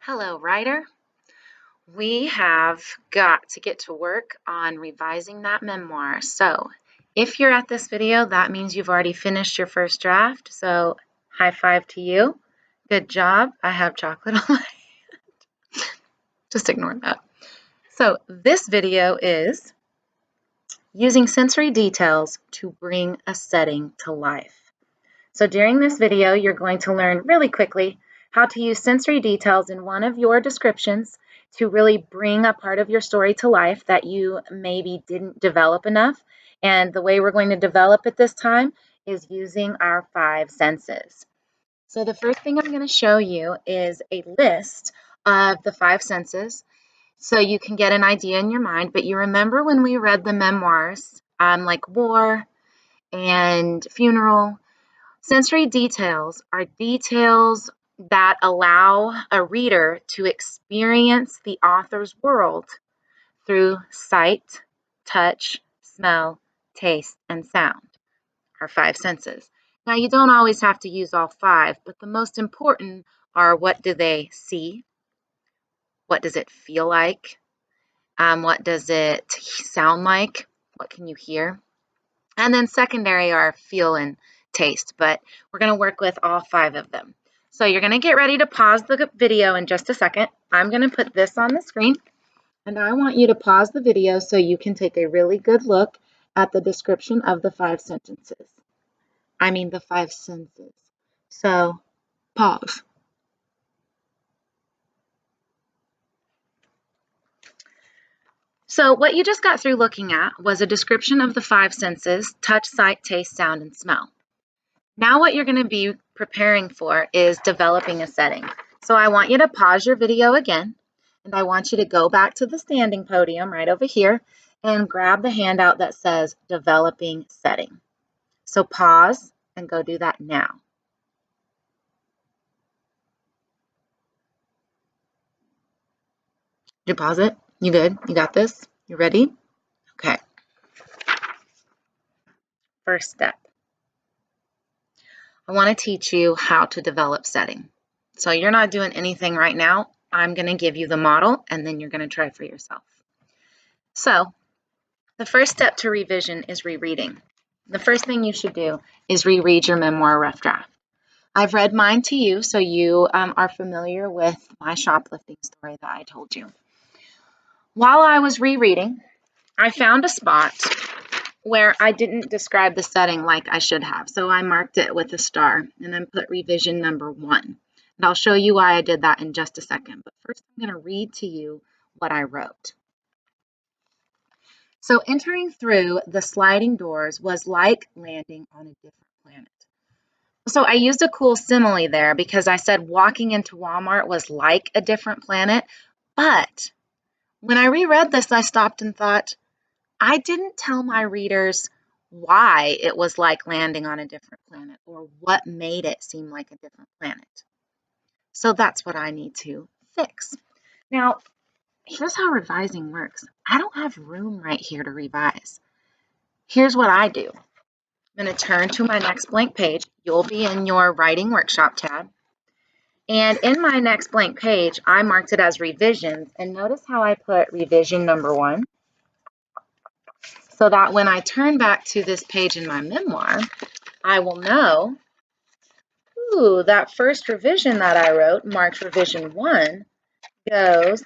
Hello, writer. We have got to get to work on revising that memoir. So if you're at this video, that means you've already finished your first draft. So high five to you. Good job. I have chocolate on my hand. Just ignore that. So this video is using sensory details to bring a setting to life. So during this video, you're going to learn really quickly how to use sensory details in one of your descriptions to really bring a part of your story to life that you maybe didn't develop enough. And the way we're going to develop it this time is using our 5 senses. So the first thing I'm going to show you is a list of the 5 senses so you can get an idea in your mind. But you remember when we read the memoirs, like War and Funeral. Sensory details are details that allow a reader to experience the author's world through sight, touch, smell, taste, and sound, our 5 senses. Now, you don't always have to use all 5, but the most important are what do they see? What does it feel like? What does it sound like? What can you hear? And then secondary are feel and taste, but we're going to work with all 5 of them. So you're going to get ready to pause the video in just a second. I'm going to put this on the screen, and I want you to pause the video so you can take a really good look at the description of the 5 sentences. The 5 senses. So pause. So what you just got through looking at was a description of the 5 senses: touch, sight, taste, sound, and smell. Now what you're going to be preparing for is developing a setting. So I want you to pause your video again, and I want you to go back to the standing podium right over here and grab the handout that says Developing Setting. So pause and go do that now. Did you pause it? You good? You got this? You ready? Okay. First step. I want to teach you how to develop setting. So you're not doing anything right now. I'm going to give you the model, and then you're going to try for yourself. So the first step to revision is rereading. The first thing you should do is reread your memoir rough draft. I've read mine to you, so you are familiar with my shoplifting story that I told you. While I was rereading, I found a spot where I didn't describe the setting like I should have. So I marked it with a star and then put revision number 1. And I'll show you why I did that in just a second. But first, I'm going to read to you what I wrote. So entering through the sliding doors was like landing on a different planet. So I used a cool simile there because I said walking into Walmart was like a different planet. But when I reread this, I stopped and thought, I didn't tell my readers why it was like landing on a different planet or what made it seem like a different planet. So that's what I need to fix. Now, here's how revising works. I don't have room right here to revise. Here's what I do. I'm going to turn to my next blank page. You'll be in your writing workshop tab. And in my next blank page, I marked it as revisions. And notice how I put revision number 1. So that when I turn back to this page in my memoir, I will know, ooh, that first revision that I wrote, marked revision 1, goes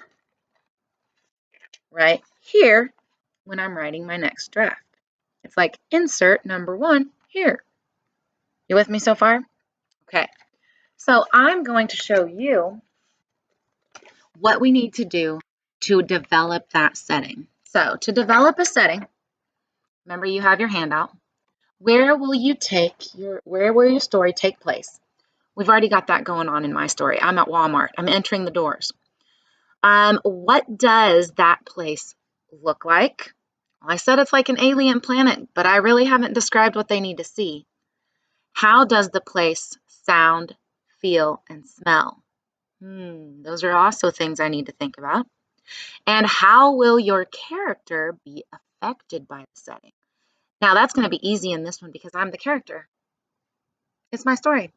right here when I'm writing my next draft. It's like insert number 1 here. You with me so far? Okay. So I'm going to show you what we need to do to develop that setting. So to develop a setting, remember you have your handout. Where will your story take place? We've already got that going on in my story. I'm at Walmart. I'm entering the doors. What does that place look like? Well, I said it's like an alien planet, but I really haven't described what they need to see. How does the place sound, feel, and smell? Those are also things I need to think about. And how will your character be affected by the setting? Now, that's going to be easy in this one because I'm the character. It's my story.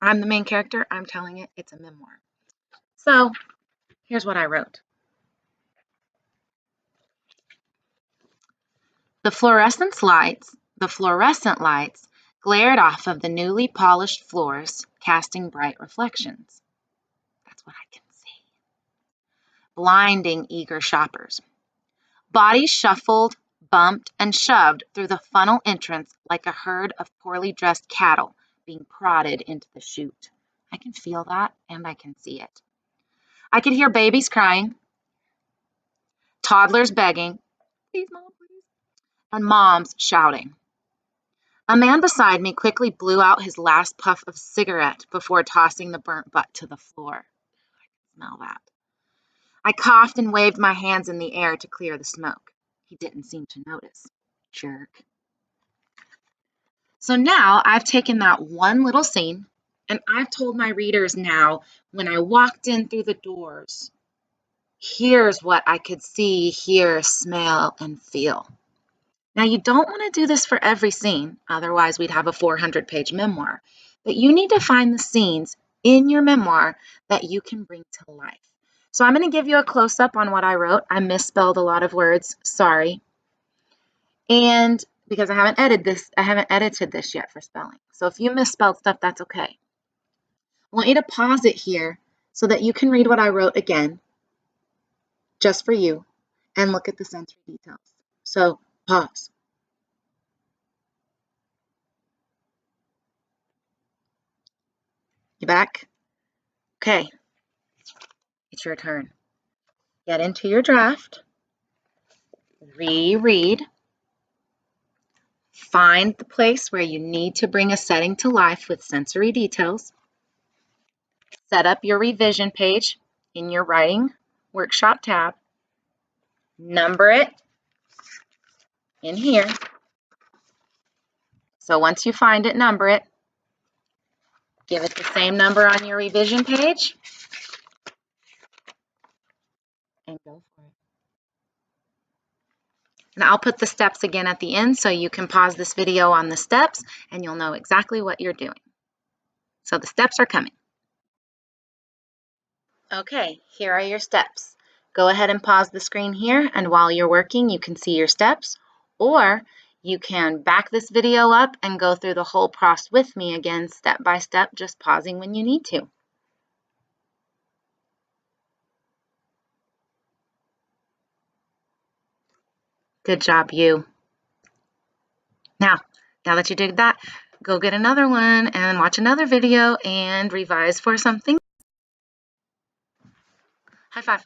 I'm the main character. I'm telling it. It's a memoir. So here's what I wrote. The fluorescent lights glared off of the newly polished floors, casting bright reflections. That's what I can see. Blinding eager shoppers. Bodies shuffled, bumped, and shoved through the funnel entrance like a herd of poorly dressed cattle being prodded into the chute. I can feel that, and I can see it. I could hear babies crying, toddlers begging, please, Mom, please, and moms shouting. A man beside me quickly blew out his last puff of cigarette before tossing the burnt butt to the floor. I can smell that. I coughed and waved my hands in the air to clear the smoke. He didn't seem to notice. Jerk. So now I've taken that one little scene and I've told my readers now when I walked in through the doors, here's what I could see, hear, smell, and feel. Now, you don't want to do this for every scene, otherwise we'd have a 400-page memoir, but you need to find the scenes in your memoir that you can bring to life. So I'm going to give you a close-up on what I wrote. I misspelled a lot of words, sorry. And because I haven't edited this yet for spelling. So if you misspelled stuff, that's okay. I want you to pause it here so that you can read what I wrote again, just for you, and look at the sensory details. So pause. You back? Okay. It's your turn. Get into your draft, reread, find the place where you need to bring a setting to life with sensory details, set up your revision page in your writing workshop tab, number it in here. So once you find it, number it, give it the same number on your revision page, and go for it. And I'll put the steps again at the end so you can pause this video on the steps and you'll know exactly what you're doing. So the steps are coming. Okay, here are your steps. Go ahead and pause the screen here, and while you're working, you can see your steps, or you can back this video up and go through the whole process with me again, step by step, just pausing when you need to. Good job, you. Now that you did that, go get another one and watch another video and revise for something. High five.